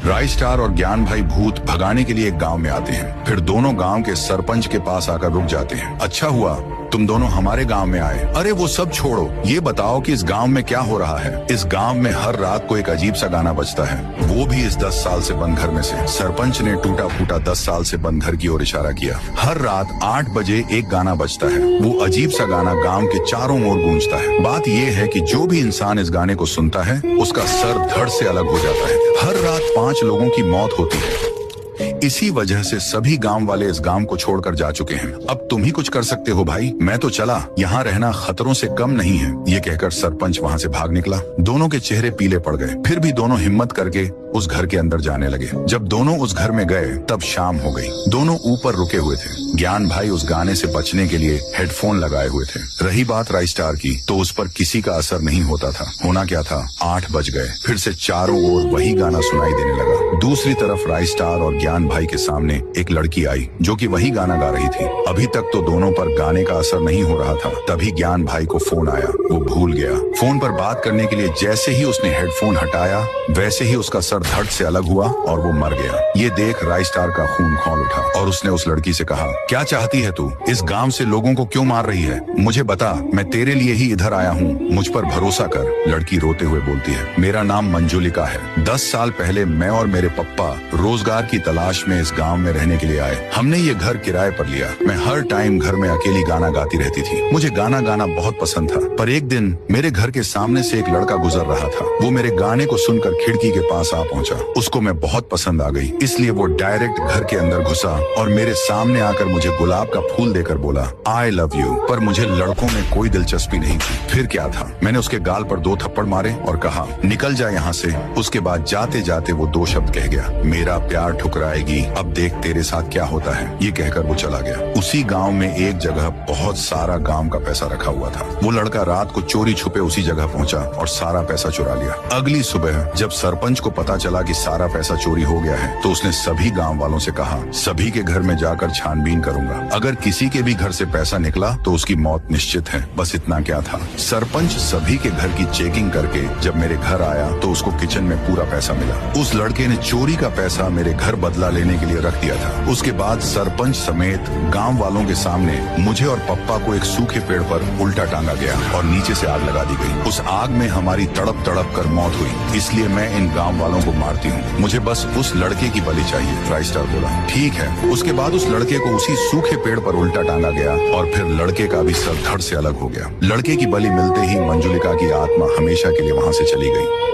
राय star और ज्ञान भाई भूत भगाने के लिए एक गांव में आते हैं। फिर दोनों गांव के सरपंच के पास आकर रुक जाते हैं। अच्छा हुआ तुम दोनों हमारे गांव में आए। अरे वो सब छोड़ो, ये बताओ कि इस गांव में क्या हो रहा है। इस गांव में हर रात को एक अजीब सा गाना बजता है, वो भी इस 10 साल से बंद घर में से। सरपंच ने टूटा फूटा 10 साल से बंद घर की ओर इशारा किया। हर रात 8 बजे एक गाना बजता है। वो अजीब सा गाना गांव के चारों ओर गूंजता है। बात ये है कि जो भी इंसान इस गाने को सुनता है उसका सर धड़ से अलग हो जाता है। हर रात 5 लोगों की मौत होती है। इसी वजह से सभी गांव वाले इस गांव को छोड़कर जा चुके हैं। अब तुम ही कुछ कर सकते हो भाई, मैं तो चला, यहाँ रहना खतरों से कम नहीं है। ये कहकर सरपंच वहाँ से भाग निकला। दोनों के चेहरे पीले पड़ गए। फिर भी दोनों हिम्मत करके उस घर के अंदर जाने लगे। जब दोनों उस घर में गए तब शाम हो गई। दोनों ऊपर रुके हुए थे। ज्ञान भाई उस गाने से बचने के लिए हेडफोन लगाए हुए थे। रही बात राय स्टार की, तो उस पर किसी का असर नहीं होता था। होना क्या था, 8 बज गए। फिर से चारों ओर वही गाना सुनाई देने लगा। दूसरी तरफ राय स्टार और ज्ञान भाई के सामने एक लड़की आई जो कि वही गाना गा रही थी। अभी तक तो दोनों पर गाने का असर नहीं हो रहा था। तभी ज्ञान भाई को फोन आया। वो भूल गया। फोन पर बात करने के लिए जैसे ही उसने हेडफोन हटाया वैसे ही उसका सर धड़ से अलग हुआ और वो मर गया। ये देख राय स्टार का खून खौल उठा और उसने उस लड़की से कहा, क्या चाहती है तू? इस गांव से लोगों को क्यों मार रही है? मुझे बता, मैं तेरे लिए ही इधर आया हूँ, मुझ पर भरोसा कर। लड़की रोते हुए बोलती है, मेरा नाम मंजुलिका है। 10 साल पहले मैं और मेरे पप्पा रोजगार की तलाश में इस गांव में रहने के लिए आए। हमने ये घर किराए पर लिया। मैं हर टाइम घर में अकेली गाना गाती रहती थी। मुझे गाना गाना बहुत पसंद था। पर एक दिन मेरे घर के सामने से एक लड़का गुजर रहा था। वो मेरे गाने को सुनकर खिड़की के पास आ पहुंचा। उसको मैं बहुत पसंद आ गई, इसलिए वो डायरेक्ट घर के अंदर घुसा और मेरे सामने आकर मुझे गुलाब का फूल देकर बोला, आई लव यू। पर मुझे लड़कों में कोई दिलचस्पी नहीं थी। फिर क्या था, मैंने उसके गाल पर 2 थप्पड़ मारे और कहा, निकल जा यहाँ से। उसके बाद जाते जाते वो 2 शब्द कह गया, मेरा प्यार ठुकराएगी, अब देख तेरे साथ क्या होता है। ये कहकर वो चला गया। उसी गांव में एक जगह बहुत सारा गांव का पैसा रखा हुआ था। वो लड़का रात को चोरी छुपे उसी जगह पहुंचा और सारा पैसा चुरा लिया। अगली सुबह जब सरपंच को पता चला कि सारा पैसा चोरी हो गया है तो उसने सभी गांव वालों से कहा, सभी के घर में जाकर छानबीन करूंगा। अगर किसी के भी घर से पैसा निकला तो उसकी मौत निश्चित है। बस इतना क्या था। सरपंच सभी के घर की चेकिंग करके जब मेरे घर आया तो उसको किचन में पूरा पैसा मिला। उस लड़के ने चोरी का पैसा मेरे घर बदला लेने के लिए रख दिया था। उसके बाद सरपंच समेत गांव वालों के सामने मुझे और पप्पा को एक सूखे पेड़ पर उल्टा टांगा गया और नीचे से आग लगा दी गई। उस आग में हमारी तड़प तड़प कर मौत हुई। इसलिए मैं इन गांव वालों को मारती हूँ। मुझे बस उस लड़के की बलि चाहिए। राय स्टार बोला, ठीक है। उसके बाद उस लड़के को उसी सूखे पेड़ पर उल्टा टांगा गया और फिर लड़के का भी सर धड़ से अलग हो गया। लड़के की बलि मिलते ही मंजुलिका की आत्मा हमेशा के लिए वहाँ से चली गई।